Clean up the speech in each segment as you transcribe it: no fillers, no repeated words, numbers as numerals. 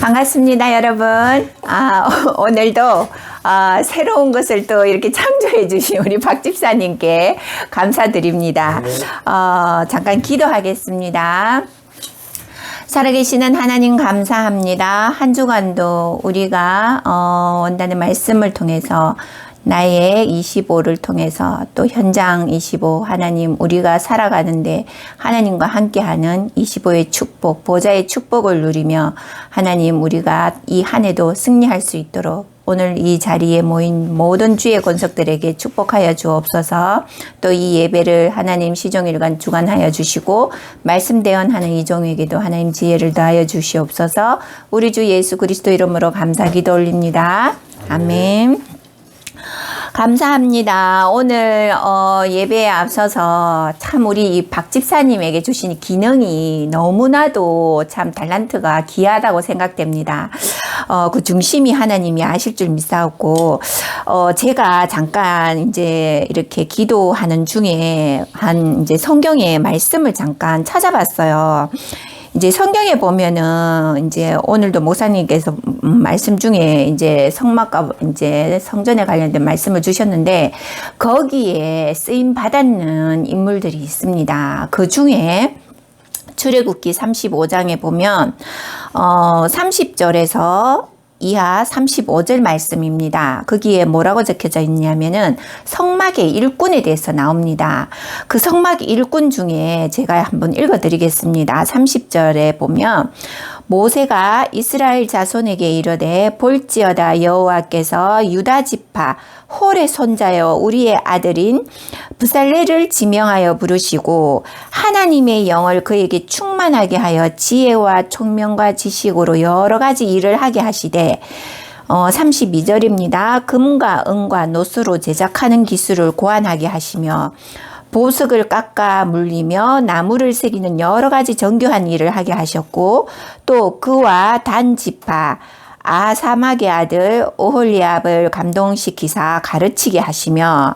반갑습니다, 여러분. 오늘도 새로운 것을 또 이렇게 창조해 주신 우리 박 집사님께 감사드립니다. 잠깐 기도하겠습니다. 살아계시는 하나님 감사합니다. 한 주간도 우리가 원단의 말씀을 통해서 나의 25를 통해서 또 현장 25 하나님 우리가 살아가는데 하나님과 함께하는 25의 축복, 보좌의 축복을 누리며 하나님 우리가 이 한 해도 승리할 수 있도록 오늘 이 자리에 모인 모든 주의 권속들에게 축복하여 주옵소서. 또 이 예배를 하나님 시종일관 주관하여 주시고 말씀 대언하는 이종에게도 하나님 지혜를 더하여 주시옵소서. 우리 주 예수 그리스도 이름으로 감사 기도 올립니다. 아멘. 감사합니다. 오늘 예배에 앞서서 참 우리 이 박 집사님에게 주신 기능이 너무나도 참 달란트가 귀하다고 생각됩니다. 그 중심이 하나님이 아실 줄 믿사옵고 제가 잠깐 이제 이렇게 기도하는 중에 이제 성경의 말씀을 잠깐 찾아봤어요. 이제 성경에 보면은 이제 오늘도 목사님께서 말씀 중에 이제 성막과 이제 성전에 관련된 말씀을 주셨는데 거기에 쓰임 받았는 인물들이 있습니다. 그 중에 출애굽기 35장에 보면 30절에서 이하 35절 말씀입니다. 거기에 뭐라고 적혀져 있냐면은 성막의 일꾼에 대해서 나옵니다. 그 성막 일꾼 중에 제가 한번 읽어드리겠습니다. 30절에 보면 모세가 이스라엘 자손에게 이르되 볼지어다 여호와께서 유다 지파 홀의 손자여 우리의 아들인 브살레를 지명하여 부르시고 하나님의 영을 그에게 충만하게 하여 지혜와 총명과 지식으로 여러 가지 일을 하게 하시되 32절입니다. 금과 은과 노스로 제작하는 기술을 고안하게 하시며 보석을 깎아 물리며 나무를 새기는 여러 가지 정교한 일을 하게 하셨고 또 그와 단 지파 아사막의 아들 오홀리압을 감동시키사 가르치게 하시며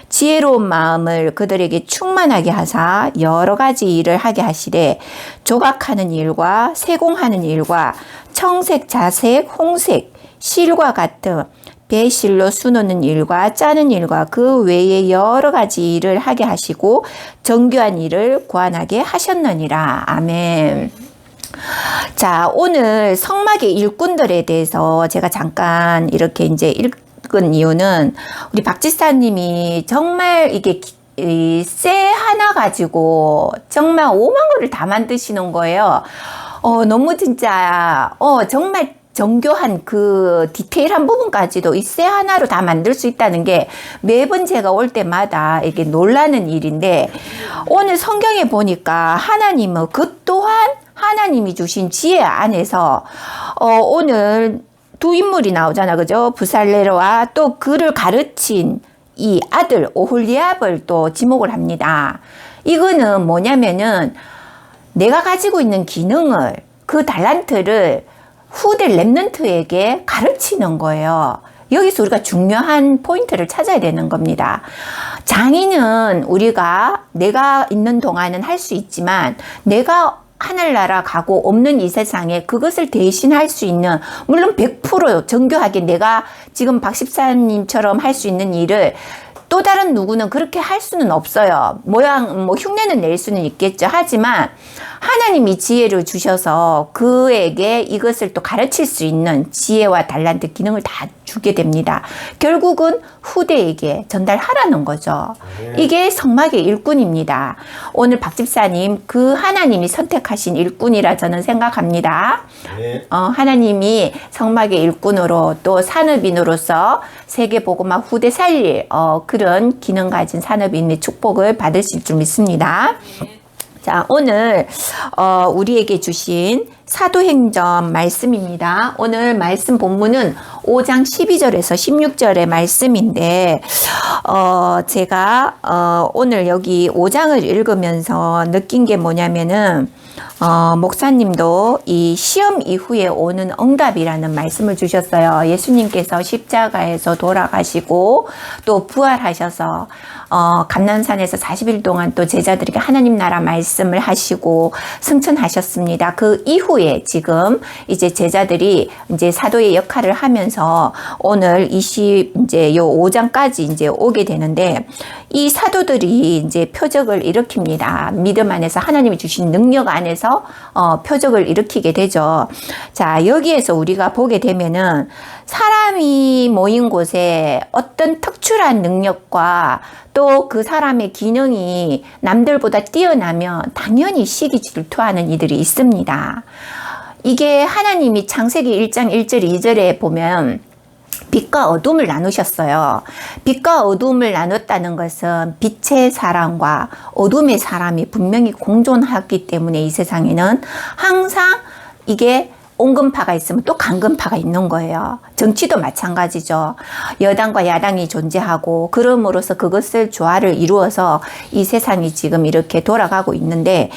지혜로운 마음을 그들에게 충만하게 하사 여러 가지 일을 하게 하시되 조각하는 일과 세공하는 일과 청색, 자색, 홍색, 실과 같은 배실로 수놓는 일과 짜는 일과 그 외에 여러 가지 일을 하게 하시고 정교한 일을 고안하게 하셨느니라. 아멘. 자, 오늘 성막의 일꾼들에 대해서 제가 잠깐 이렇게 이제 읽은 이유는 우리 박 집사님이 정말 이게 쇠 하나 가지고 정말 오만 거를 다 만드시는 거예요. 너무 진짜 정말 정교한 그 디테일한 부분까지도 이 쇠 하나로 다 만들 수 있다는 게 매번 제가 올 때마다 이게 놀라는 일인데 오늘 성경에 보니까 하나님은 그 또한 하나님이 주신 지혜 안에서 오늘 두 인물이 나오잖아, 그죠? 브살레와 또 그를 가르친 이 아들 오홀리압을 또 지목을 합니다. 이거는 뭐냐면은 내가 가지고 있는 기능을 그 달란트를 후대 랩넌트에게 가르치는 거예요. 여기서 우리가 중요한 포인트를 찾아야 되는 겁니다. 장인은 우리가 내가 있는 동안은 할 수 있지만 내가 하늘나라 가고 없는 이 세상에 그것을 대신할 수 있는 물론 100% 정교하게 내가 지금 박 집사님처럼 할 수 있는 일을 또 다른 누구는 그렇게 할 수는 없어요. 흉내는 낼 수는 있겠죠. 하지만 하나님이 지혜를 주셔서 그에게 이것을 또 가르칠 수 있는 지혜와 달란트 기능을 다 주게 됩니다. 결국은 후대에게 전달하라는 거죠. 이게 성막의 일꾼입니다. 오늘 박 집사님 그 하나님이 선택하신 일꾼이라 저는 생각합니다. 하나님이 성막의 일꾼으로 또 산업인으로서 세계복음화 후대 살릴 그런 기능 가진 산업인의 축복을 받으실 줄 믿습니다. 자, 오늘 우리에게 주신 사도행전 말씀입니다. 오늘 말씀 본문은 5장 12절에서 16절의 말씀인데 제가 오늘 여기 5장을 읽으면서 느낀 게 뭐냐면은 목사님도 이 시험 이후에 오는 응답이라는 말씀을 주셨어요. 예수님께서 십자가에서 돌아가시고 또 부활하셔서 감난산에서 40일 동안 또 제자들에게 하나님 나라 말씀을 하시고 승천하셨습니다. 그 이후에 지금 이제 제자들이 이제 사도의 역할을 하면서 오늘 이제 요 5장까지 이제 오게 되는데, 이 사도들이 이제 표적을 일으킵니다. 믿음 안에서 하나님이 주신 능력 안에서 표적을 일으키게 되죠. 자, 여기에서 우리가 보게 되면은 사람이 모인 곳에 어떤 특출한 능력과 또 그 사람의 기능이 남들보다 뛰어나면 당연히 시기 질투하는 이들이 있습니다. 이게 하나님이 창세기 1장 1절 2절에 보면 빛과 어둠을 나누셨어요. 빛과 어둠을 나눴다는 것은 빛의 사람과 어둠의 사람이 분명히 공존하기 때문에 이 세상에는 항상 이게 온건파가 있으면 또 강건파가 있는 거예요. 정치도 마찬가지죠. 여당과 야당이 존재하고 그럼으로써 그것을 조화를 이루어서 이 세상이 지금 이렇게 돌아가고 있는데,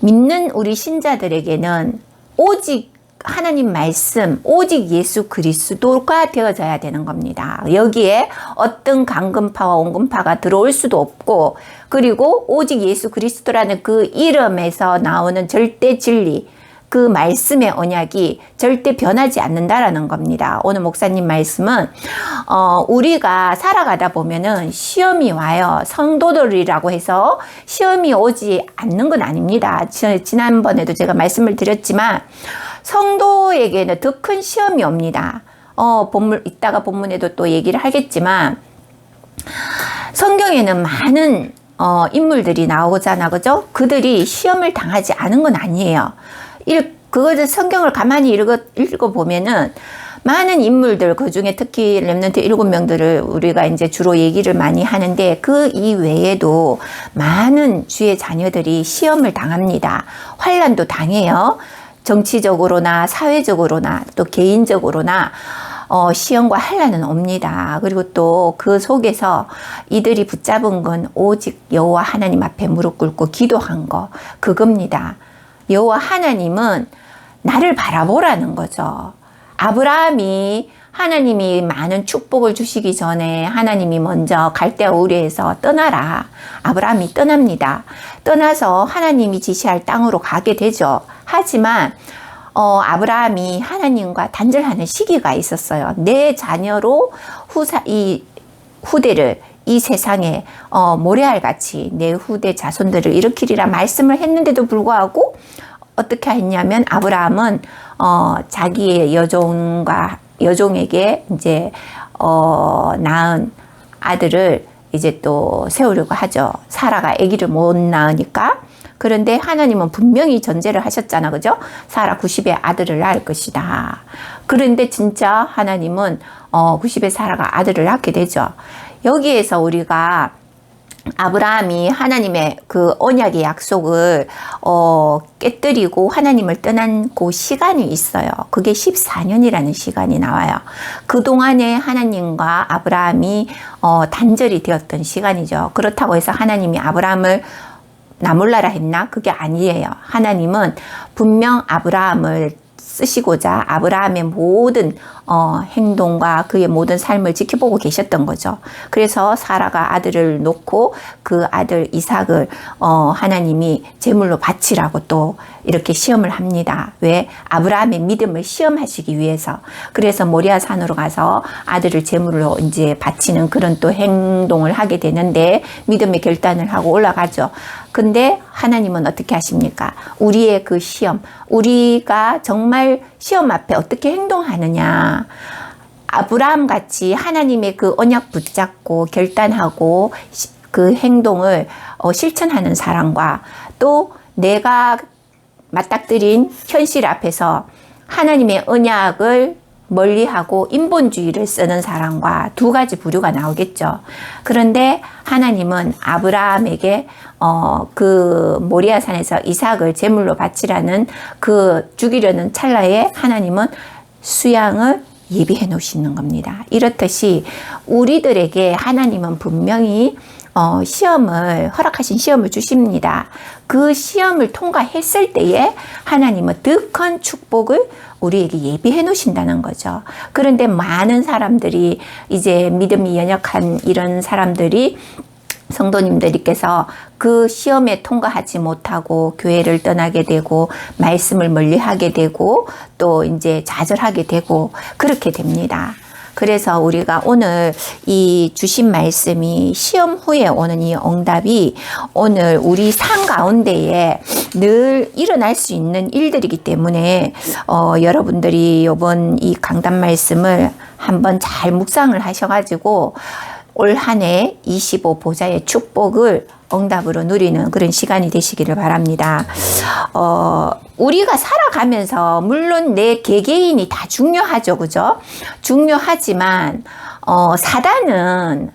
믿는 우리 신자들에게는 오직 하나님 말씀, 오직 예수 그리스도가 되어져야 되는 겁니다. 여기에 어떤 강건파와 온건파가 들어올 수도 없고, 그리고 오직 예수 그리스도라는 그 이름에서 나오는 절대 진리, 그 말씀의 언약이 절대 변하지 않는다라는 겁니다. 오늘 목사님 말씀은 우리가 살아가다 보면은 시험이 와요. 성도들이라고 해서 시험이 오지 않는 건 아닙니다. 지난번에도 제가 말씀을 드렸지만 성도에게는 더 큰 시험이 옵니다. 이따가 본문에도 또 얘기를 하겠지만, 성경에는 많은 인물들이 나오잖아, 그죠? 그들이 시험을 당하지 않은 건 아니에요. 그것을 성경을 가만히 읽어보면은 많은 인물들, 그 중에 특히 렘넌트 7명들을 우리가 이제 주로 얘기를 많이 하는데, 그 이외에도 많은 주의 자녀들이 시험을 당합니다. 환난도 당해요. 정치적으로나 사회적으로나 또 개인적으로나 시험과 환난은 옵니다. 그리고 또 그 속에서 이들이 붙잡은 건 오직 여호와 하나님 앞에 무릎 꿇고 기도한 거, 그겁니다. 여호와 하나님은 나를 바라보라는 거죠. 아브라함이 하나님이 많은 축복을 주시기 전에 하나님이 먼저 갈대아 우르에서 떠나라. 아브라함이 떠납니다. 떠나서 하나님이 지시할 땅으로 가게 되죠. 하지만 아브라함이 하나님과 단절하는 시기가 있었어요. 내 자녀로 이 후대를 이 세상에 모래알같이 내 후대 자손들을 일으키리라 말씀을 했는데도 불구하고 어떻게 했냐면, 아브라함은 자기의 여종에게 이제 낳은 아들을 이제 또 세우려고 하죠. 사라가 아기를 못 낳으니까. 그런데 하나님은 분명히 전제를 하셨잖아, 그죠? 사라 90의 아들을 낳을 것이다. 그런데 진짜 하나님은 90의 사라가 아들을 낳게 되죠. 여기에서 우리가 아브라함이 하나님의 그 언약의 약속을 깨뜨리고 하나님을 떠난 그 시간이 있어요. 그게 14년이라는 시간이 나와요. 그동안에 하나님과 아브라함이 단절이 되었던 시간이죠. 그렇다고 해서 하나님이 아브라함을 나 몰라라 했나? 그게 아니에요. 하나님은 분명 아브라함을 쓰시고자 아브라함의 모든 행동과 그의 모든 삶을 지켜보고 계셨던 거죠. 그래서 사라가 아들을 놓고 그 아들 이삭을 하나님이 제물로 바치라고 또 이렇게 시험을 합니다. 왜? 아브라함의 믿음을 시험하시기 위해서. 그래서 모리아 산으로 가서 아들을 제물로 이제 바치는 그런 또 행동을 하게 되는데, 믿음의 결단을 하고 올라가죠. 근데 하나님은 어떻게 하십니까? 우리의 그 시험, 우리가 정말 시험 앞에 어떻게 행동하느냐. 아브라함 같이 하나님의 그 언약 붙잡고 결단하고 그 행동을 실천하는 사람과, 또 내가 맞닥뜨린 현실 앞에서 하나님의 언약을 멀리하고 인본주의를 쓰는 사람과 두 가지 부류가 나오겠죠. 그런데 하나님은 아브라함에게 그 모리아산에서 이삭을 제물로 바치라는 그 죽이려는 찰나에 하나님은 수양을 예비해 놓으시는 겁니다. 이렇듯이 우리들에게 하나님은 분명히 시험을 허락하신 시험을 주십니다. 그 시험을 통과했을 때에 하나님은 더 큰 축복을 우리에게 예비해 놓으신다는 거죠. 그런데 많은 사람들이 이제 믿음이 연약한 이런 사람들이 성도님들께서 그 시험에 통과하지 못하고 교회를 떠나게 되고 말씀을 멀리하게 되고 또 이제 좌절하게 되고 그렇게 됩니다. 그래서 우리가 오늘 이 주신 말씀이 시험 후에 오는 이 응답이 오늘 우리 삶 가운데에 늘 일어날 수 있는 일들이기 때문에 여러분들이 이번 이 강단 말씀을 한번 잘 묵상을 하셔가지고 올 한 해 25 보좌의 축복을 응답으로 누리는 그런 시간이 되시기를 바랍니다. 우리가 살아가면서 물론 내 개개인이 다 중요하죠. 그죠? 중요하지만 사단은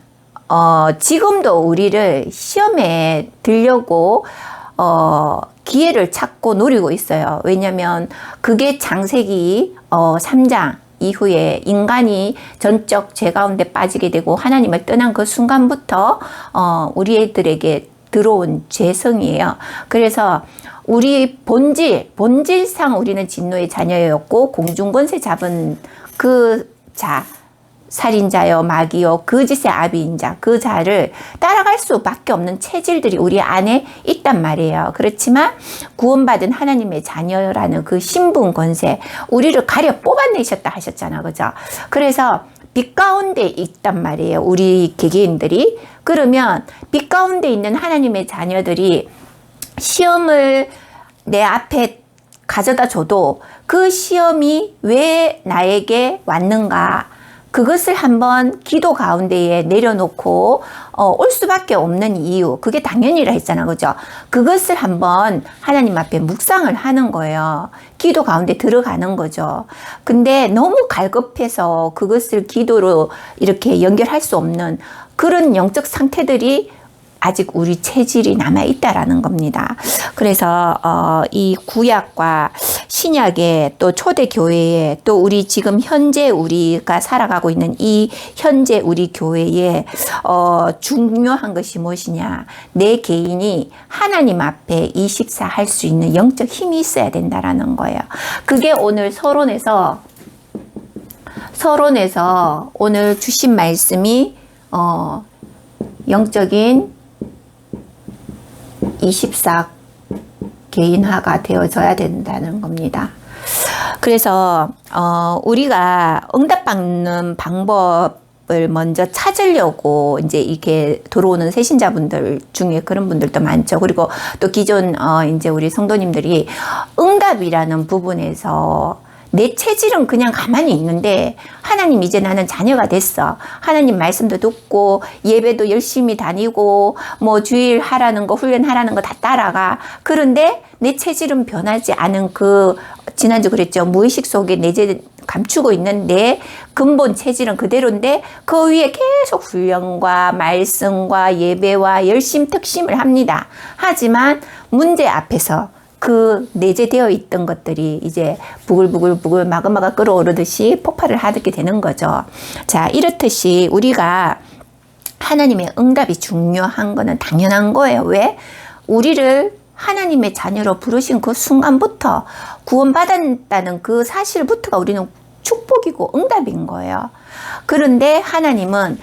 지금도 우리를 시험에 들려고 기회를 찾고 노리고 있어요. 왜냐하면 그게 창세기 3장 이후에 인간이 전적 죄 가운데 빠지게 되고 하나님을 떠난 그 순간부터 우리들에게 들어온 죄성이에요. 그래서 우리 본질상 우리는 진노의 자녀였고 공중권세 잡은 그 자, 살인자요, 마귀요, 거짓의 아비인 자, 그 자를 따라갈 수밖에 없는 체질들이 우리 안에 있단 말이에요. 그렇지만 구원받은 하나님의 자녀라는 그 신분 권세, 우리를 가려 뽑아내셨다 하셨잖아. 그죠? 그래서 빛 가운데 있단 말이에요. 우리 개개인들이. 그러면 빛 가운데 있는 하나님의 자녀들이 시험을 내 앞에 가져다 줘도 그 시험이 왜 나에게 왔는가? 그것을 한번 기도 가운데에 내려놓고 올 수밖에 없는 이유, 그게 당연히라 했잖아. 그죠? 그것을 한번 하나님 앞에 묵상을 하는 거예요. 기도 가운데 들어가는 거죠. 근데 너무 갈급해서 그것을 기도로 이렇게 연결할 수 없는 그런 영적 상태들이 아직 우리 체질이 남아있다라는 겁니다. 그래서 이 구약과 신약의 또 초대교회에 또 우리 지금 현재 우리가 살아가고 있는 이 현재 우리 교회에 중요한 것이 무엇이냐. 내 개인이 하나님 앞에 24 할 수 있는 영적 힘이 있어야 된다라는 거예요. 그게 오늘 서론에서 오늘 주신 말씀이 영적인 24 개인화가 되어져야 된다는 겁니다. 그래서 우리가 응답받는 방법을 먼저 찾으려고 이제 이렇게 들어오는 새신자분들 중에 그런 분들도 많죠. 그리고 또 기존 이제 우리 성도님들이 응답이라는 부분에서 내 체질은 그냥 가만히 있는데 하나님 이제 나는 자녀가 됐어. 하나님 말씀도 듣고 예배도 열심히 다니고 뭐 주일 하라는 거 훈련하라는 거 다 따라가. 그런데 내 체질은 변하지 않은 그 지난주 그랬죠. 무의식 속에 내재 감추고 있는 내 근본 체질은 그대로인데 그 위에 계속 훈련과 말씀과 예배와 열심 특심을 합니다. 하지만 문제 앞에서 그 내재되어 있던 것들이 이제 부글부글 마그마가 끓어오르듯이 폭발을 하게 되는 거죠. 자, 이렇듯이 우리가 하나님의 응답이 중요한 거는 당연한 거예요. 왜? 우리를 하나님의 자녀로 부르신 그 순간부터 구원받았다는 그 사실부터가 우리는 축복이고 응답인 거예요. 그런데 하나님은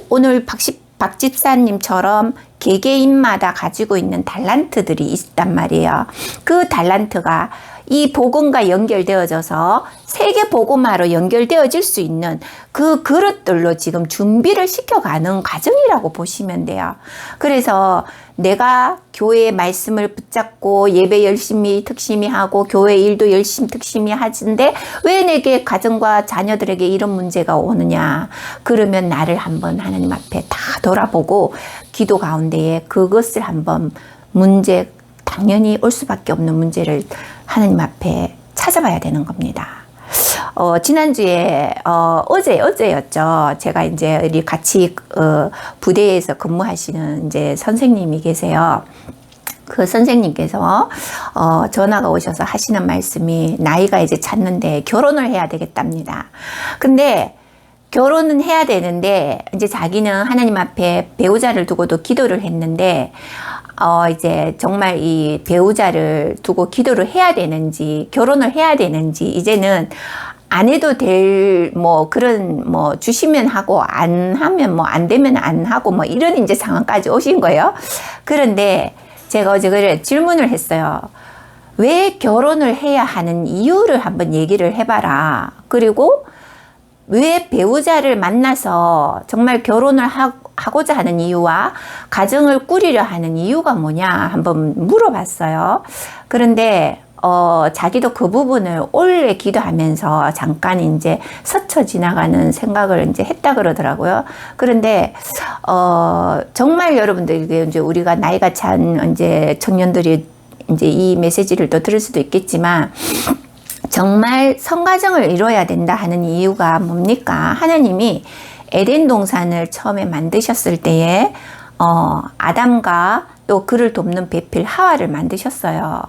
오늘 박 집사님처럼 개개인마다 가지고 있는 달란트들이 있단 말이에요. 그 달란트가 이 복음과 연결되어져서 세계 복음화로 연결되어질 수 있는 그 그릇들로 지금 준비를 시켜가는 과정이라고 보시면 돼요. 그래서 내가 교회의 말씀을 붙잡고 예배 열심히 특심히 하고 교회 일도 열심히 특심히 하는데 왜 내게 가정과 자녀들에게 이런 문제가 오느냐. 그러면 나를 한번 하나님 앞에 다 돌아보고 기도 가운데에 그것을 한번 문제, 당연히 올 수밖에 없는 문제를 하나님 앞에 찾아봐야 되는 겁니다. 지난주에, 어제였죠. 제가 이제 우리 같이, 부대에서 근무하시는 이제 선생님이 계세요. 그 선생님께서, 전화가 오셔서 하시는 말씀이 나이가 이제 찼는데 결혼을 해야 되겠답니다. 근데 결혼은 해야 되는데 이제 자기는 하나님 앞에 배우자를 두고도 기도를 했는데 이제 정말 이 배우자를 두고 기도를 해야 되는지 결혼을 해야 되는지 이제는 안 해도 될 그런 주시면 하고 안 하면 안 되면 안 하고 이런 이제 상황까지 오신 거예요. 그런데 제가 어제 그래 질문을 했어요. 왜 결혼을 해야 하는 이유를 한번 얘기를 해봐라. 그리고 왜 배우자를 만나서 정말 결혼을 하고자 하는 이유와 가정을 꾸리려 하는 이유가 뭐냐 한번 물어봤어요. 그런데 자기도 그 부분을 올해 기도하면서 잠깐 이제 스쳐 지나가는 생각을 이제 했다 그러더라고요. 그런데 정말 여러분들 이제 우리가 나이가 찬 이제 청년들이 이제 이 메시지를 또 들을 수도 있겠지만 정말 성가정을 이루어야 된다 하는 이유가 뭡니까? 하나님이 에덴 동산을 처음에 만드셨을 때에 아담과 또 그를 돕는 배필 하와를 만드셨어요.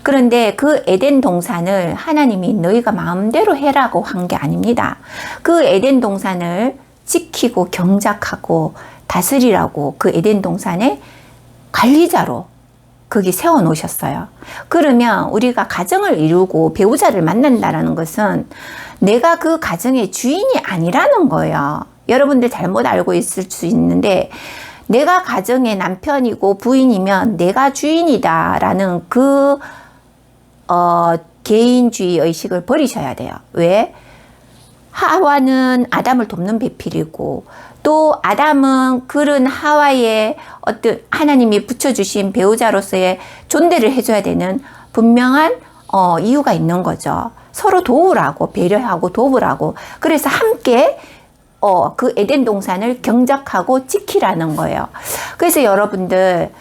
그런데 그 에덴 동산을 하나님이 너희가 마음대로 해라고 한 게 아닙니다. 그 에덴 동산을 지키고 경작하고 다스리라고 그 에덴 동산의 관리자로 거기 세워 놓으셨어요. 그러면 우리가 가정을 이루고 배우자를 만난다는 것은 내가 그 가정의 주인이 아니라는 거예요. 여러분들 잘못 알고 있을 수 있는데 내가 가정의 남편이고 부인이면 내가 주인이다라는 그 개인주의 의식을 버리셔야 돼요. 왜? 하와는 아담을 돕는 배필이고 또 아담은 그런 하와의 어떤 하나님이 붙여주신 배우자로서의 존대를 해줘야 되는 분명한 이유가 있는 거죠. 서로 도우라고 배려하고 도우라고. 그래서 함께 그 에덴 동산을 경작하고 지키라는 거예요. 그래서 여러분들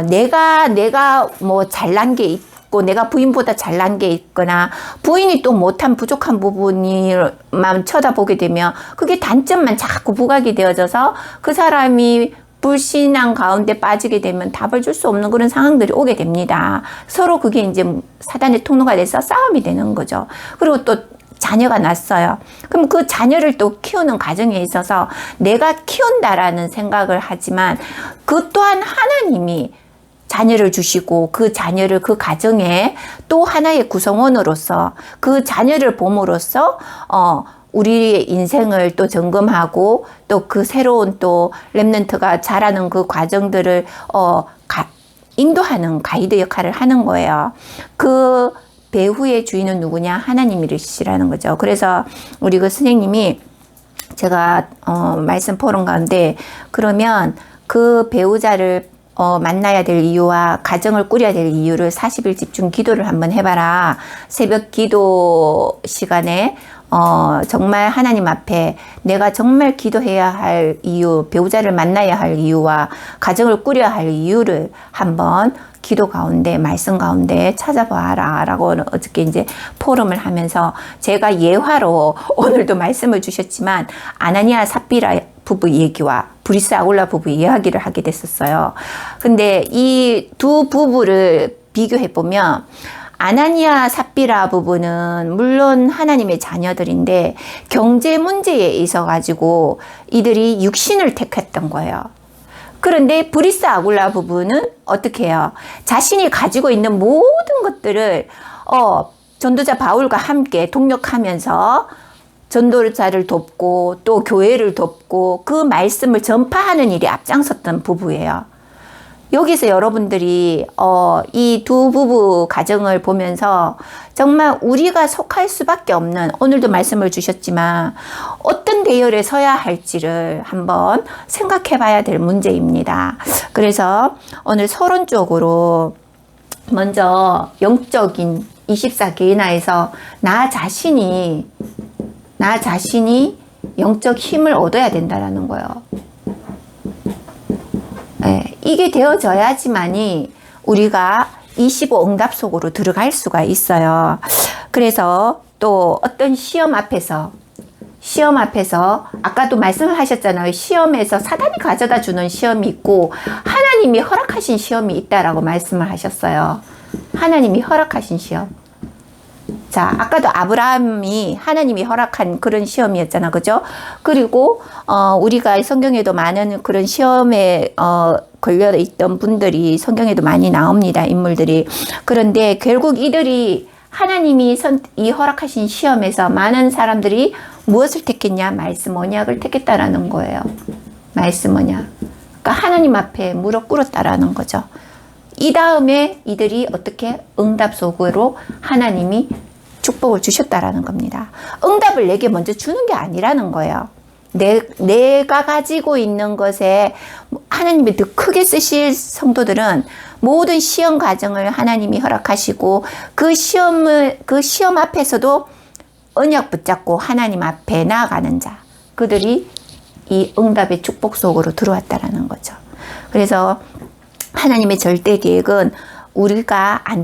내가 잘난 게 있고 내가 부인보다 잘난 게 있거나 부인이 또 못한 부족한 부분만 쳐다보게 되면 그게 단점만 자꾸 부각이 되어져서 그 사람이 불신앙 가운데 빠지게 되면 답을 줄 수 없는 그런 상황들이 오게 됩니다. 서로 그게 이제 사단의 통로가 돼서 싸움이 되는 거죠. 그리고 또 자녀가 났어요. 그럼 그 자녀를 또 키우는 과정에 있어서 내가 키운다라는 생각을 하지만 그 또한 하나님이 자녀를 주시고 그 자녀를 그 가정에 또 하나의 구성원으로서 그 자녀를 봄으로써 우리의 인생을 또 점검하고 또 그 새로운 또 렘넌트가 자라는 그 과정들을 인도하는 가이드 역할을 하는 거예요. 그 배후의 주인은 누구냐? 하나님이시라는 거죠. 그래서 우리 그 선생님이 제가 말씀 포럼 가운데 그러면 그 배우자를 만나야 될 이유와 가정을 꾸려야 될 이유를 40일 집중 기도를 한번 해봐라. 새벽 기도 시간에 정말 하나님 앞에 내가 정말 기도해야 할 이유, 배우자를 만나야 할 이유와 가정을 꾸려야 할 이유를 한번 기도 가운데, 말씀 가운데 찾아봐라 라고 어저께 이제 포럼을 하면서 제가 예화로 오늘도 말씀을 주셨지만 아나니아 삽비라 부부 얘기와 브리스 아굴라 부부 이야기를 하게 됐었어요. 근데 이 두 부부를 비교해 보면 아나니아 삽비라 부부는 물론 하나님의 자녀들인데 경제 문제에 있어 가지고 이들이 육신을 택했던 거예요. 그런데 브리스 아굴라 부부는 어떻게 해요? 자신이 가지고 있는 모든 것들을 전도자 바울과 함께 동력하면서 전도자를 돕고 또 교회를 돕고 그 말씀을 전파하는 일에 앞장섰던 부부예요. 여기서 여러분들이 이 두 부부 가정을 보면서 정말 우리가 속할 수밖에 없는 오늘도 말씀을 주셨지만 어떤 대열에 서야 할지를 한번 생각해 봐야 될 문제입니다. 그래서 오늘 서론적으로 먼저 영적인 24개인화에서 나 자신이 영적 힘을 얻어야 된다라는 거예요. 네, 이게 되어져야지만이 우리가 25 응답 속으로 들어갈 수가 있어요. 그래서 또 어떤 시험 앞에서 아까도 말씀을 하셨잖아요. 시험에서 사단이 가져다 주는 시험이 있고 하나님이 허락하신 시험이 있다라고 말씀을 하셨어요. 하나님이 허락하신 시험. 자, 아까도 아브라함이 하나님이 허락한 그런 시험이었잖아. 그죠? 그리고, 우리가 성경에도 많은 그런 시험에, 걸려 있던 분들이 성경에도 많이 나옵니다. 인물들이. 그런데 결국 이들이 하나님이 이 허락하신 시험에서 많은 사람들이 무엇을 택했냐? 말씀 언약을 택했다라는 거예요. 말씀 언약. 그러니까 하나님 앞에 무릎 꿇었다라는 거죠. 이 다음에 이들이 어떻게 응답 속으로 하나님이 축복을 주셨다라는 겁니다. 응답을 내게 먼저 주는 게 아니라는 거예요. 내가 가지고 있는 것에 하나님이 더 크게 쓰실 성도들은 모든 시험 과정을 하나님이 허락하시고 그 시험 앞에서도 언약 붙잡고 하나님 앞에 나아가는 자, 그들이 이 응답의 축복 속으로 들어왔다라는 거죠. 그래서 하나님의 절대 계획은 우리가 안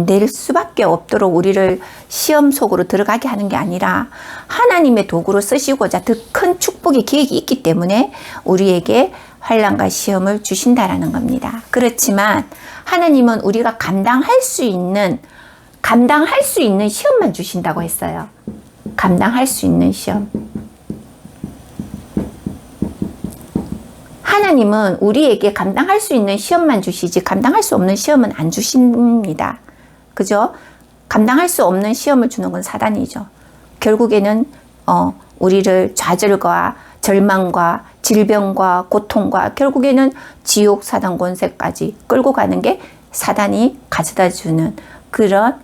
될 수밖에 없도록 우리를 시험 속으로 들어가게 하는 게 아니라 하나님의 도구로 쓰시고자 더 큰 축복의 계획이 있기 때문에 우리에게 환난과 시험을 주신다라는 겁니다. 그렇지만 하나님은 우리가 감당할 수 있는 시험만 주신다고 했어요. 감당할 수 있는 시험. 하나님은 우리에게 감당할 수 있는 시험만 주시지 감당할 수 없는 시험은 안 주십니다. 그죠? 감당할 수 없는 시험을 주는 건 사단이죠. 결국에는 우리를 좌절과 절망과 질병과 고통과 결국에는 지옥 사단 권세까지 끌고 가는 게 사단이 가져다 주는 그런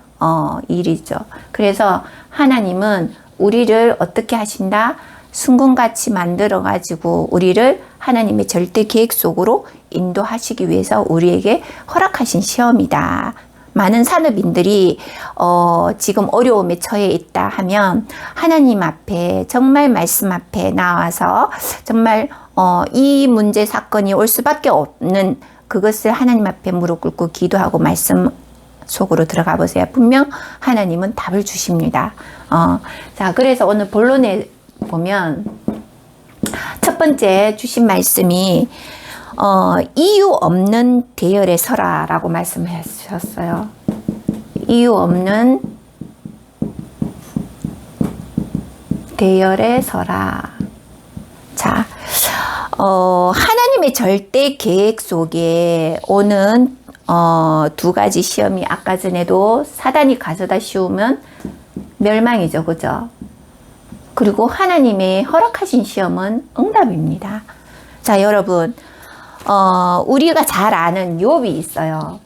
일이죠. 그래서 하나님은 우리를 어떻게 하신다? 순금같이 만들어가지고 우리를 하나님의 절대 계획 속으로 인도하시기 위해서 우리에게 허락하신 시험이다. 많은 산업인들이 지금 어려움에 처해 있다 하면 하나님 앞에 정말 말씀 앞에 나와서 정말 이 문제 사건이 올 수밖에 없는 그것을 하나님 앞에 무릎 꿇고 기도하고 말씀 속으로 들어가 보세요. 분명 하나님은 답을 주십니다. 자, 그래서 오늘 본론에 보면 첫 번째 주신 말씀이 이유 없는 대열에 서라라고 말씀하셨어요. 이유 없는 대열에 서라. 자, 하나님의 절대 계획 속에 오는 두 가지 시험이 아까 전에도 사단이 가져다 씌우면 멸망이죠. 그죠? 그리고 하나님의 허락하신 시험은 응답입니다. 자, 여러분, 우리가 잘 아는 욥이 있어요.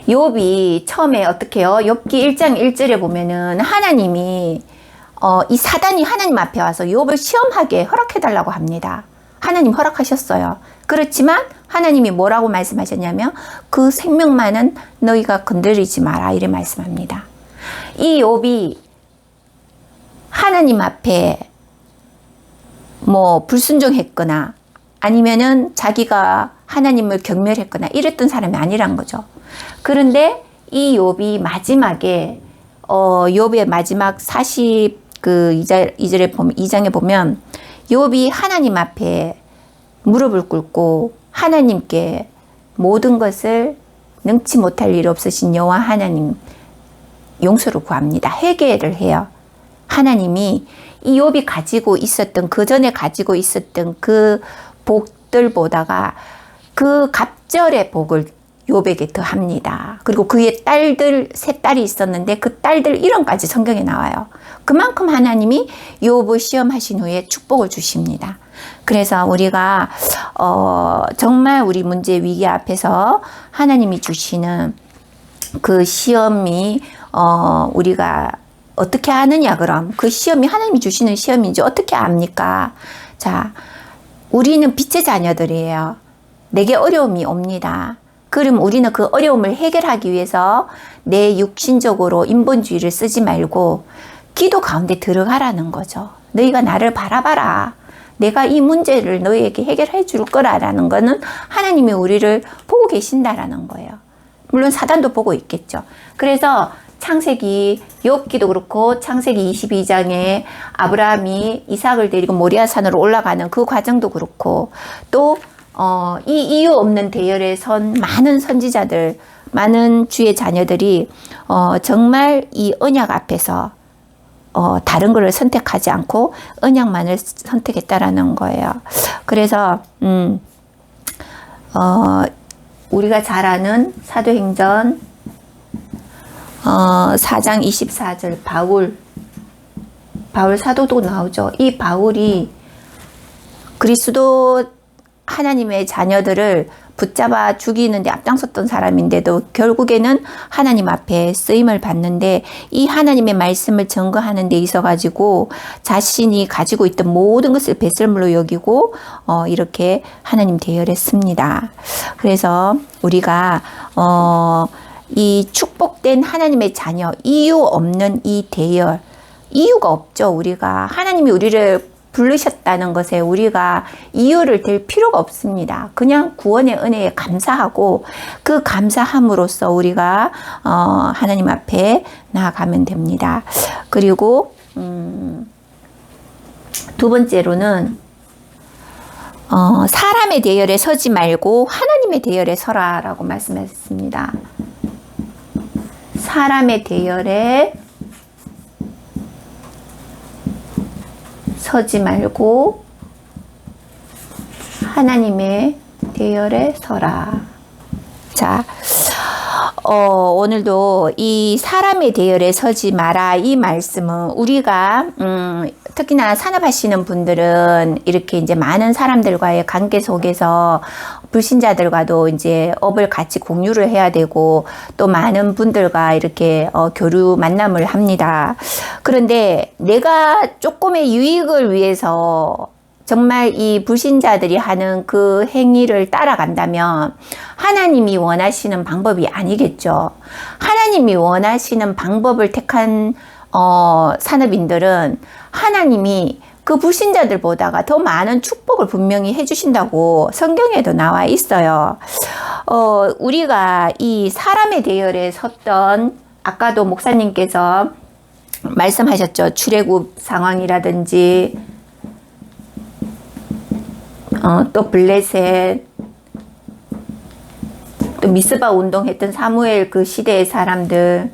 욥이 처음에 어떻게 해요? 욥기 1장 1절에 보면은 하나님이 이 사단이 하나님 앞에 와서 욥을 시험하게 허락해달라고 합니다. 하나님 허락하셨어요. 그렇지만 하나님이 뭐라고 말씀하셨냐면 그 생명만은 너희가 건드리지 마라 이래 말씀합니다. 이 욥이 하나님 앞에 뭐 불순종했거나 아니면은 자기가 하나님을 경멸했거나 이랬던 사람이 아니란 거죠. 그런데 이 욥이 마지막에 욥의 마지막 2장에 보면 욥이 하나님 앞에 무릎을 꿇고 하나님께 모든 것을 능치 못할 일 없으신 여호와 하나님 용서를 구합니다. 회개를 해요. 하나님이 이 욥이 가지고 있었던 그 전에 가지고 있었던 그 복들보다가 그 갑절의 복을 욥에게 더합니다. 그리고 그의 딸들 세 딸이 있었는데 그 딸들 이름까지 성경에 나와요. 그만큼 하나님이 욥을 시험하신 후에 축복을 주십니다. 그래서 우리가 정말 우리 문제 위기 앞에서 하나님이 주시는 그 시험이 우리가 어떻게 아느냐 그럼 그 시험이 하나님이 주시는 시험인지 어떻게 압니까? 자, 우리는 빛의 자녀들이에요. 내게 어려움이 옵니다. 그럼 우리는 그 어려움을 해결하기 위해서 내 육신적으로 인본주의를 쓰지 말고 기도 가운데 들어가라는 거죠. 너희가 나를 바라봐라. 내가 이 문제를 너희에게 해결해 줄 거라는 거는 하나님이 우리를 보고 계신다라는 거예요. 물론 사단도 보고 있겠죠. 그래서 창세기 욥기도 그렇고 창세기 22장에 아브라함이 이삭을 데리고 모리아산으로 올라가는 그 과정도 그렇고 또 이 이유 없는 대열에 선 많은 선지자들 많은 주의 자녀들이 정말 이 언약 앞에서 다른 것을 선택하지 않고 언약만을 선택했다라는 거예요. 그래서 우리가 잘 아는 사도행전 4장 24절 바울 사도도 나오죠. 이 바울이 그리스도 하나님의 자녀들을 붙잡아 죽이는데 앞장섰던 사람인데도 결국에는 하나님 앞에 쓰임을 받는데 이 하나님의 말씀을 증거하는 데 있어 가지고 자신이 가지고 있던 모든 것을 배설물로 여기고 이렇게 하나님 대열했습니다. 그래서 우리가 이 축복된 하나님의 자녀, 이유 없는 이 대열, 이유가 없죠. 우리가 하나님이 우리를 부르셨다는 것에 우리가 이유를 댈 필요가 없습니다. 그냥 구원의 은혜에 감사하고 그 감사함으로써 우리가 하나님 앞에 나아가면 됩니다. 그리고 두 번째로는 사람의 대열에 서지 말고 하나님의 대열에 서라라고 말씀했습니다. 사람의 대열에 서지 말고 하나님의 대열에 서라. 자, 오늘도 이 사람의 대열에 서지 마라 이 말씀은 우리가 특히나 산업하시는 분들은 이렇게 이제 많은 사람들과의 관계 속에서 불신자들과도 이제 업을 같이 공유를 해야 되고 또 많은 분들과 이렇게 교류 만남을 합니다. 그런데 내가 조금의 유익을 위해서 정말 이 불신자들이 하는 그 행위를 따라간다면 하나님이 원하시는 방법이 아니겠죠. 하나님이 원하시는 방법을 택한 산업인들은 하나님이 그 불신자들보다가 더 많은 축복을 분명히 해주신다고 성경에도 나와 있어요. 우리가 이 사람의 대열에 섰던 아까도 목사님께서 말씀하셨죠. 출애굽 상황이라든지 또 블레셋 또 미스바 운동했던 사무엘 그 시대의 사람들.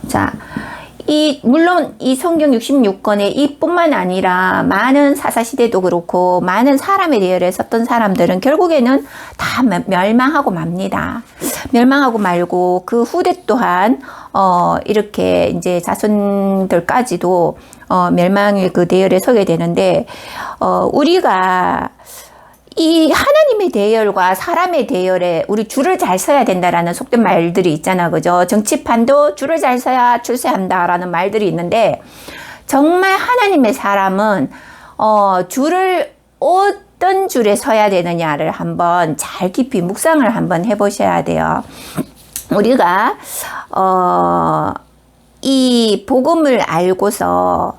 자, 물론 이 성경 66권에 이뿐만 아니라 많은 사사시대도 그렇고 많은 사람의 대열에 섰던 사람들은 결국에는 다 멸망하고 맙니다. 멸망하고 말고 그 후대 또한 이렇게 이제 자손들까지도 멸망의 그 대열에 서게 되는데 우리가 이 하나님의 대열과 사람의 대열에 우리 줄을 잘 서야 된다라는 속된 말들이 있잖아, 그죠? 정치판도 줄을 잘 서야 출세한다라는 말들이 있는데 정말 하나님의 사람은 줄을 어떤 줄에 서야 되느냐를 한번 잘 깊이 묵상을 한번 해보셔야 돼요. 우리가 이 복음을 알고서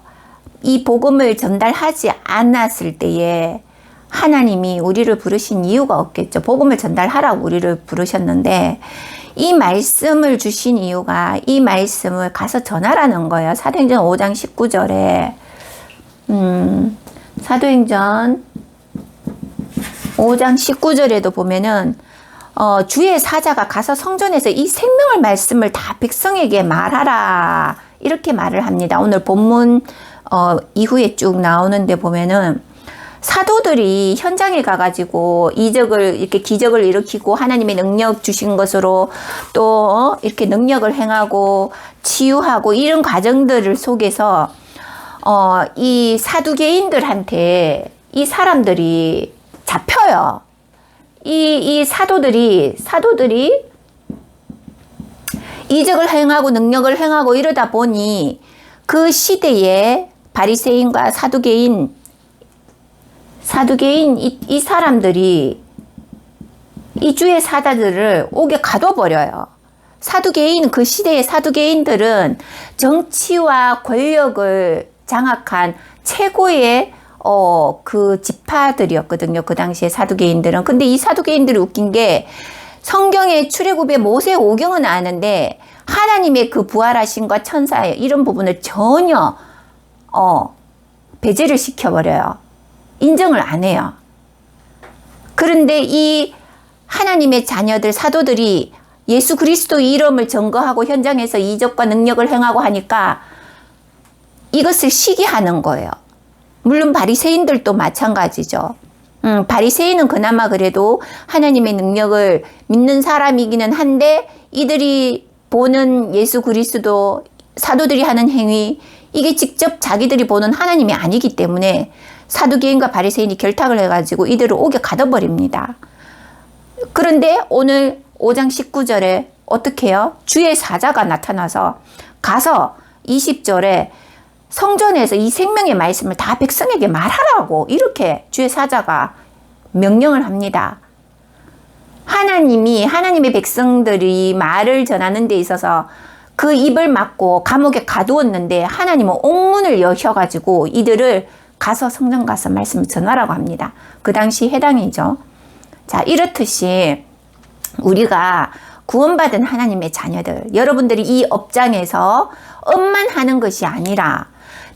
이 복음을 전달하지 않았을 때에 하나님이 우리를 부르신 이유가 없겠죠. 복음을 전달하라고 우리를 부르셨는데 이 말씀을 주신 이유가 이 말씀을 가서 전하라는 거예요. 사도행전 5장 19절에 사도행전 5장 19절에도 보면은 주의 사자가 가서 성전에서 이 생명의 말씀을 다 백성에게 말하라 이렇게 말을 합니다. 오늘 본문 이후에 쭉 나오는데 보면은 사도들이 현장에 가가지고 이렇게 기적을 일으키고 하나님의 능력 주신 것으로 또 이렇게 능력을 행하고 치유하고 이런 과정들을 속에서 이 사두개인들한테 이 사람들이 잡혀요. 이 사도들이 이적을 행하고 능력을 행하고 이러다 보니 그 시대에 바리새인과 사두개인 이 사람들이 이 주의 사자들을 옥에 가둬버려요. 그 시대의 사두개인들은 정치와 권력을 장악한 최고의 그 지파들이었거든요. 그 당시에 사두개인들은. 근데 이 사두개인들이 웃긴 게 성경의 출애굽의 모세 오경은 아는데 하나님의 그 부활하심과 천사의 이런 부분을 전혀 배제를 시켜버려요. 인정을 안 해요. 그런데 이 하나님의 자녀들, 사도들이 예수 그리스도 이름을 증거하고 현장에서 이적과 능력을 행하고 하니까 이것을 시기하는 거예요. 물론 바리새인들도 마찬가지죠. 바리새인은 그나마 그래도 하나님의 능력을 믿는 사람이기는 한데 이들이 보는 예수 그리스도, 사도들이 하는 행위, 이게 직접 자기들이 보는 하나님이 아니기 때문에 사두개인과 바리새인이 결탁을 해가지고 이들을 옥에 가둬버립니다. 그런데 오늘 5장 19절에 어떻게 해요? 주의 사자가 나타나서 가서 20절에 성전에서 이 생명의 말씀을 다 백성에게 말하라고 이렇게 주의 사자가 명령을 합니다. 하나님의 백성들이 말을 전하는 데 있어서 그 입을 막고 감옥에 가두었는데 하나님은 옥문을 여셔가지고 이들을 가서 성전 가서 말씀을 전하라고 합니다. 그 당시 해당이죠. 자, 이렇듯이 우리가 구원받은 하나님의 자녀들, 여러분들이 이 업장에서 업만 하는 것이 아니라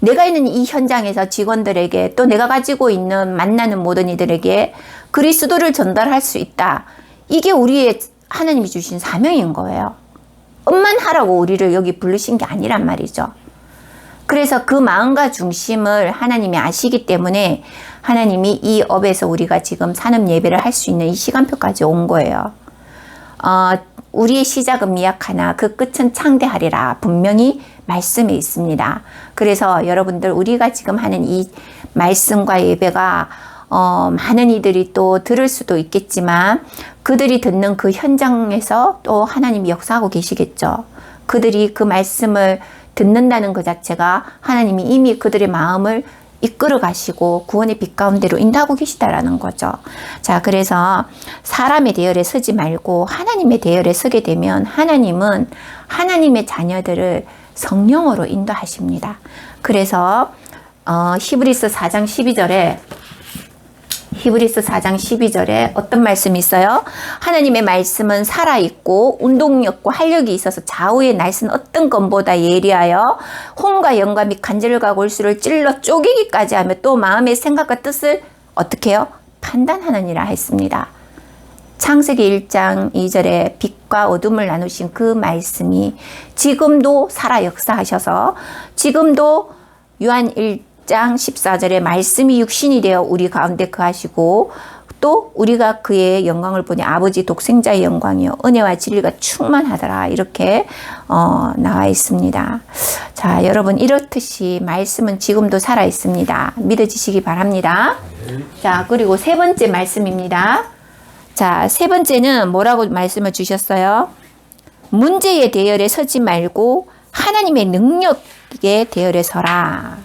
내가 있는 이 현장에서 직원들에게 또 내가 가지고 있는 만나는 모든 이들에게 그리스도를 전달할 수 있다. 이게 우리의 하나님이 주신 사명인 거예요. 업만 하라고 우리를 여기 부르신 게 아니란 말이죠. 그래서 그 마음과 중심을 하나님이 아시기 때문에 하나님이 이 업에서 우리가 지금 산업 예배를 할 수 있는 이 시간표까지 온 거예요. 우리의 시작은 미약하나 그 끝은 창대하리라 분명히 말씀에 있습니다. 그래서 여러분들 우리가 지금 하는 이 말씀과 예배가 많은 이들이 또 들을 수도 있겠지만 그들이 듣는 그 현장에서 또 하나님이 역사하고 계시겠죠. 그들이 그 말씀을 듣는다는 것 자체가 하나님이 이미 그들의 마음을 이끌어 가시고 구원의 빛 가운데로 인도하고 계시다라는 거죠. 자, 그래서 사람의 대열에 서지 말고 하나님의 대열에 서게 되면 하나님은 하나님의 자녀들을 성령으로 인도하십니다. 그래서 히브리서 4장 12절에 어떤 말씀이 있어요? 하나님의 말씀은 살아있고 운동력과 활력이 있어서 좌우의 날선 어떤 검보다 예리하여 혼과 영과 및 간절과 골수를 찔러 쪼개기까지 하며 또 마음의 생각과 뜻을 어떻게 해요? 판단하느니라 했습니다. 창세기 1장 2절에 빛과 어둠을 나누신 그 말씀이 지금도 살아 역사하셔서 지금도 요한 1장 14절에 말씀이 육신이 되어 우리 가운데 거하시고 또 우리가 그의 영광을 보니 아버지 독생자의 영광이요 은혜와 진리가 충만하더라 이렇게 나와 있습니다. 자, 여러분 이렇듯이 말씀은 지금도 살아 있습니다. 믿어지시기 바랍니다. 자, 그리고 세 번째 말씀입니다. 자, 세 번째는 뭐라고 말씀을 주셨어요? 문제의 대열에 서지 말고 하나님의 능력의 대열에 서라.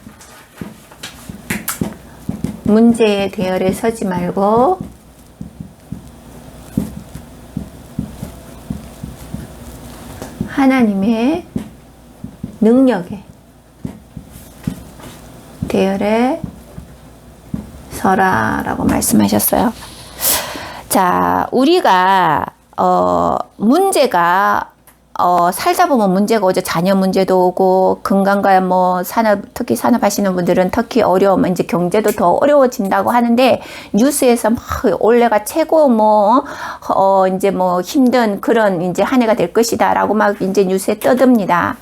문제의 대열에 서지 말고 하나님의 능력의 대열에 서라라고 말씀하셨어요. 자, 우리가 문제가 살다 보면 문제가 오죠. 자녀 문제도 오고 건강과 뭐 특히 산업하시는 분들은 특히 어려움, 이제 경제도 더 어려워진다고 하는데 뉴스에서 막 올해가 최고 이제 힘든 그런 이제 한 해가 될 것이다라고 막 이제 뉴스에 떠듭니다.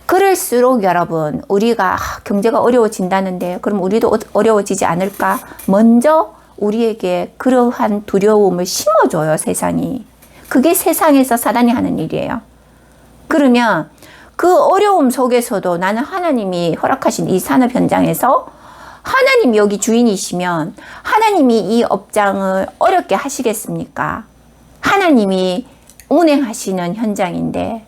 그럴수록 여러분 우리가 경제가 어려워진다는데 그럼 우리도 어려워지지 않을까? 먼저 우리에게 그러한 두려움을 심어줘요, 세상이. 그게 세상에서 사단이 하는 일이에요. 그러면 그 어려움 속에서도 나는 하나님이 허락하신 이 산업 현장에서 하나님이 여기 주인이시면 하나님이 이 업장을 어렵게 하시겠습니까? 하나님이 운행하시는 현장인데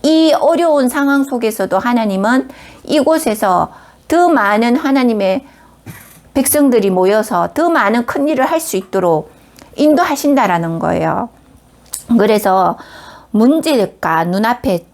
이 어려운 상황 속에서도 하나님은 이곳에서 더 많은 하나님의 백성들이 모여서 더 많은 큰 일을 할 수 있도록 인도하신다라는 거예요. 그래서 문제가 눈앞에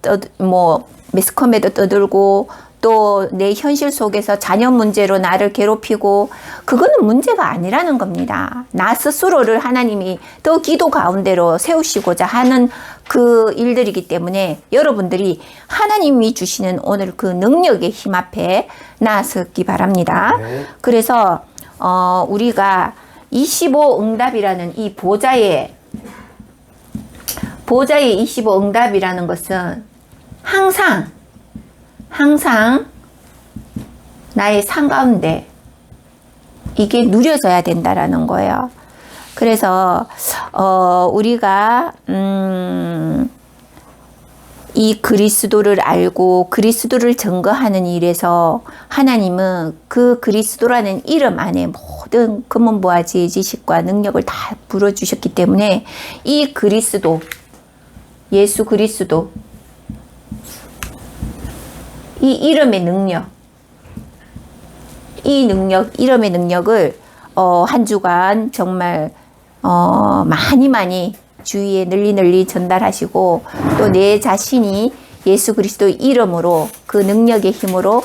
매스컴에도 떠들고 또 내 현실 속에서 자녀 문제로 나를 괴롭히고 그거는 문제가 아니라는 겁니다. 나 스스로를 하나님이 더 기도 가운데로 세우시고자 하는 그 일들이기 때문에 여러분들이 하나님이 주시는 오늘 그 능력의 힘 앞에 나서기 바랍니다. 네. 그래서 우리가 25 응답이라는 이 보좌에 보좌의 25 응답이라는 것은 항상 나의 삶 가운데 이게 누려져야 된다라는 거예요. 그래서 우리가 이 그리스도를 알고 그리스도를 증거하는 일에서 하나님은 그 그리스도라는 이름 안에 모든 금은보화 지혜 지식과 능력을 다 불어주셨기 때문에 이 그리스도, 예수 그리스도, 이 이름의 능력, 이름의 능력을 한 주간 정말 많이 주위에 널리 전달하시고 또 내 자신이 예수 그리스도의 이름으로 그 능력의 힘으로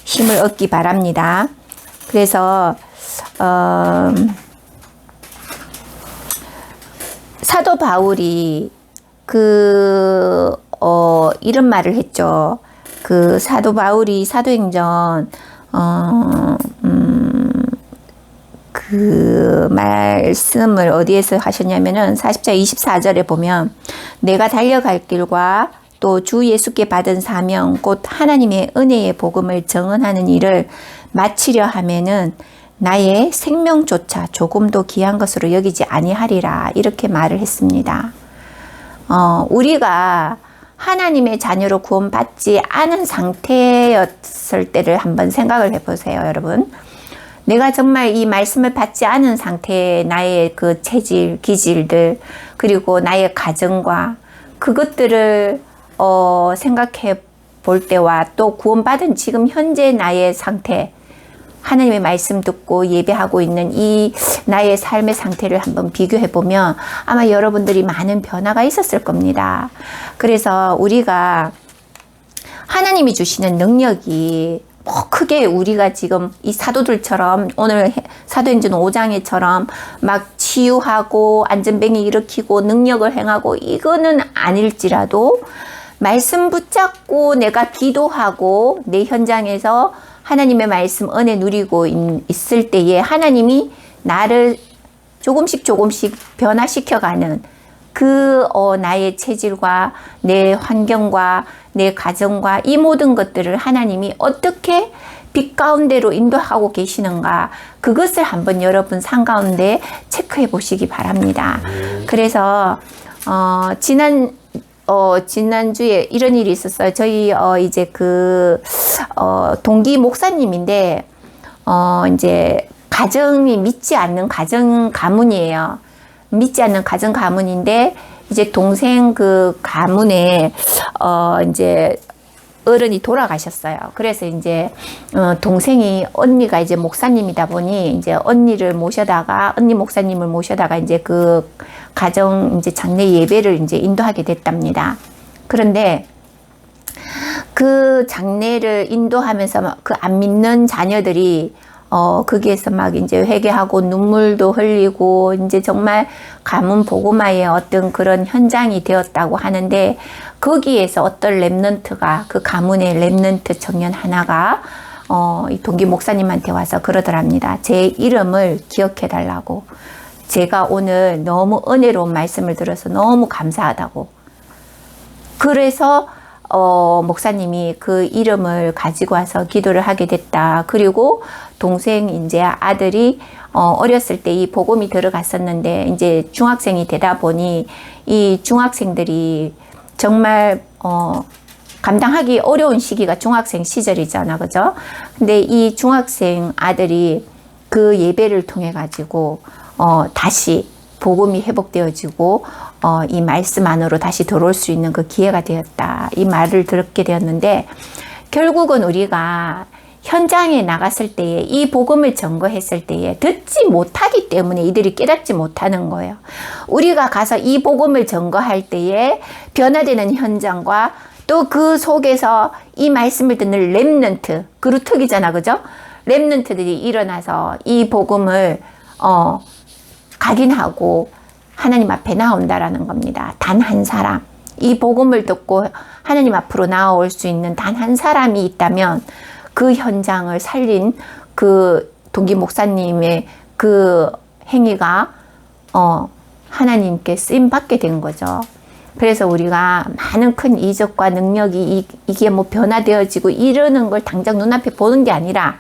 힘을 얻기 바랍니다. 그래서 사도 바울이 이런 말을 했죠. 그 사도 바울이 사도행전 그 말씀을 어디에서 하셨냐면은 40장 24절에 보면 내가 달려갈 길과 또 주 예수께 받은 사명 곧 하나님의 은혜의 복음을 증언하는 일을 마치려 하면은 나의 생명조차 조금도 귀한 것으로 여기지 아니하리라 이렇게 말을 했습니다. 우리가 하나님의 자녀로 구원받지 않은 상태였을 때를 한번 생각을 해보세요, 여러분. 내가 정말 이 말씀을 받지 않은 상태의 나의 그 체질, 기질들, 그리고 나의 가정과 그것들을 생각해 볼 때와 또 구원받은 지금 현재 나의 상태, 하나님의 말씀 듣고 예배하고 있는 이 나의 삶의 상태를 한번 비교해 보면 아마 여러분들이 많은 변화가 있었을 겁니다. 그래서 우리가 하나님이 주시는 능력이 크게 우리가 지금 이 사도들처럼 오늘 사도행전 5장에처럼 막 치유하고 안전뱅이 일으키고 능력을 행하고 이거는 아닐지라도 말씀 붙잡고 내가 기도하고 내 현장에서 하나님의 말씀 은혜 누리고 있을 때에 하나님이 나를 조금씩 변화시켜가는 나의 체질과 내 환경과 내 가정과 이 모든 것들을 하나님이 어떻게 빛 가운데로 인도하고 계시는가 그것을 한번 여러분 삶 가운데 체크해 보시기 바랍니다. 그래서 지난주에 이런 일이 있었어요. 저희 이제 동기 목사님인데 이제 가정이 믿지 않는 가정 가문이에요. 믿지 않는 가정 가문인데 이제 동생 그 가문에 이제 어른이 돌아가셨어요. 그래서 이제 동생이 언니가 이제 목사님이다 보니 이제 언니 목사님을 모셔다가 이제 그 가정 이제 장례 예배를 이제 인도하게 됐답니다. 그런데 그 장례를 인도하면서 그 안 믿는 자녀들이 거기에서 막 이제 회개하고 눈물도 흘리고 이제 정말 가문 복음화의 어떤 그런 현장이 되었다고 하는데 거기에서 어떤 랩런트가 그 가문의 랩런트 청년 하나가 이 동기 목사님한테 와서 그러더랍니다. 제 이름을 기억해 달라고. 제가 오늘 너무 은혜로운 말씀을 들어서 너무 감사하다고. 그래서 목사님이 그 이름을 가지고 와서 기도를 하게 됐다. 그리고 동생 이제 아들이 어렸을 때 이 복음이 들어갔었는데 이제 중학생이 되다 보니 이 중학생들이 정말 감당하기 어려운 시기가 중학생 시절이잖아, 그죠? 근데 이 중학생 아들이 그 예배를 통해 가지고 다시 복음이 회복되어지고 이 말씀 안으로 다시 들어올 수 있는 그 기회가 되었다. 이 말을 듣게 되었는데 결국은 우리가 현장에 나갔을 때에 이 복음을 전거했을 때에 듣지 못하기 때문에 이들이 깨닫지 못하는 거예요. 우리가 가서 이 복음을 전거할 때에 변화되는 현장과 또 그 속에서 이 말씀을 듣는 렘넌트, 그루터기잖아, 그죠? 렘넌트들이 일어나서 이 복음을 각인하고 하나님 앞에 나온다라는 겁니다. 단 한 사람. 이 복음을 듣고 하나님 앞으로 나올 수 있는 단 한 사람이 있다면 그 현장을 살린 그 동기 목사님의 그 행위가 하나님께 쓰임 받게 된 거죠. 그래서 우리가 많은 큰 이적과 능력이 이게 뭐 변화되어지고 이러는 걸 당장 눈앞에 보는 게 아니라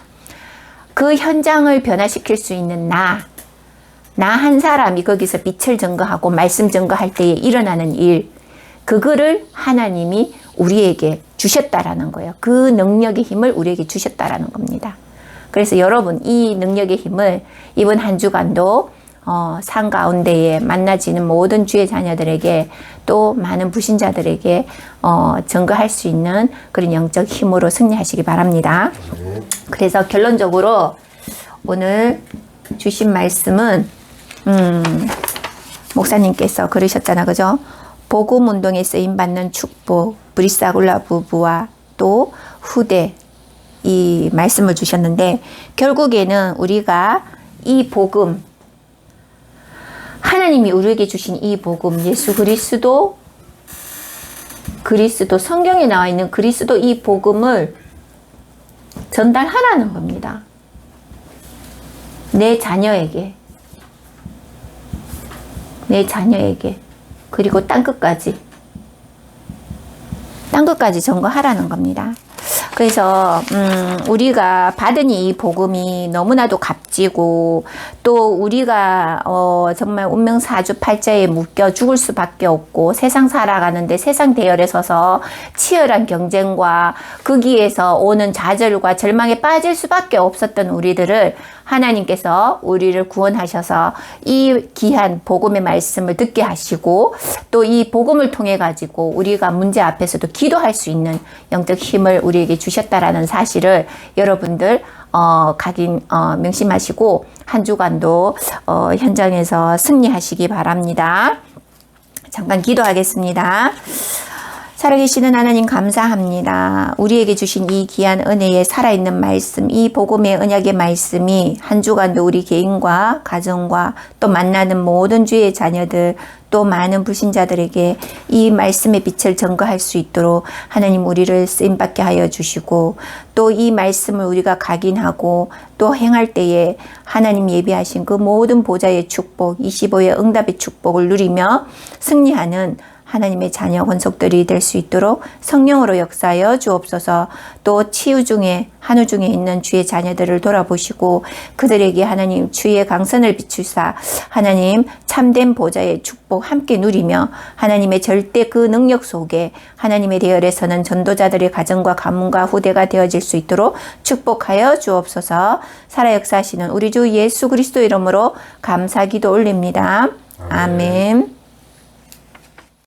그 현장을 변화시킬 수 있는 나 한 사람이 거기서 빛을 증거하고 말씀 증거할 때에 일어나는 일, 그거를 하나님이 우리에게 주셨다라는 거예요. 그 능력의 힘을 우리에게 주셨다라는 겁니다. 그래서 여러분, 이 능력의 힘을 이번 한 주간도 산 가운데에 만나지는 모든 주의 자녀들에게 또 많은 불신자들에게 증거할 수 있는 그런 영적 힘으로 승리하시기 바랍니다. 그래서 결론적으로 오늘 주신 말씀은 목사님께서 그러셨잖아, 그죠? 복음 운동에 쓰임 받는 축복, 브리사굴라 부부와 또 후대, 이 말씀을 주셨는데, 결국에는 우리가 이 복음, 하나님이 우리에게 주신 이 복음, 예수 그리스도, 성경에 나와 있는 그리스도 이 복음을 전달하라는 겁니다. 내 자녀에게, 그리고 땅끝까지 전거하라는 겁니다. 그래서 우리가 받은 이 복음이 너무나도 값지고 또 우리가 정말 운명사주팔자에 묶여 죽을 수밖에 없고 세상 살아가는데 세상 대열에 서서 치열한 경쟁과 거기에서 오는 좌절과 절망에 빠질 수밖에 없었던 우리들을 하나님께서 우리를 구원하셔서 이 귀한 복음의 말씀을 듣게 하시고 또 이 복음을 통해 가지고 우리가 문제 앞에서도 기도할 수 있는 영적 힘을 우리에게 주셨다라는 사실을 여러분들 명심하시고 한 주간도 현장에서 승리하시기 바랍니다. 잠깐 기도하겠습니다. 살아계시는 하나님 감사합니다. 우리에게 주신 이 귀한 은혜의 살아있는 말씀, 이 복음의 언약의 말씀이 한 주간도 우리 개인과 가정과 또 만나는 모든 주의 자녀들 또 많은 불신자들에게 이 말씀의 빛을 증거할 수 있도록 하나님 우리를 쓰임받게 하여 주시고 또 이 말씀을 우리가 각인하고 또 행할 때에 하나님 예비하신 그 모든 보좌의 축복, 25의 응답의 축복을 누리며 승리하는 하나님의 자녀 권속들이 될 수 있도록 성령으로 역사하여 주옵소서. 또 치유 중에 한우 중에 있는 주의 자녀들을 돌아보시고 그들에게 하나님 주의 강선을 비추사 하나님 참된 보좌의 축복 함께 누리며 하나님의 절대 그 능력 속에 하나님의 대열에서는 전도자들의 가정과 가문과 후대가 되어질 수 있도록 축복하여 주옵소서. 살아 역사하시는 우리 주 예수 그리스도 이름으로 감사기도 올립니다. 아멘.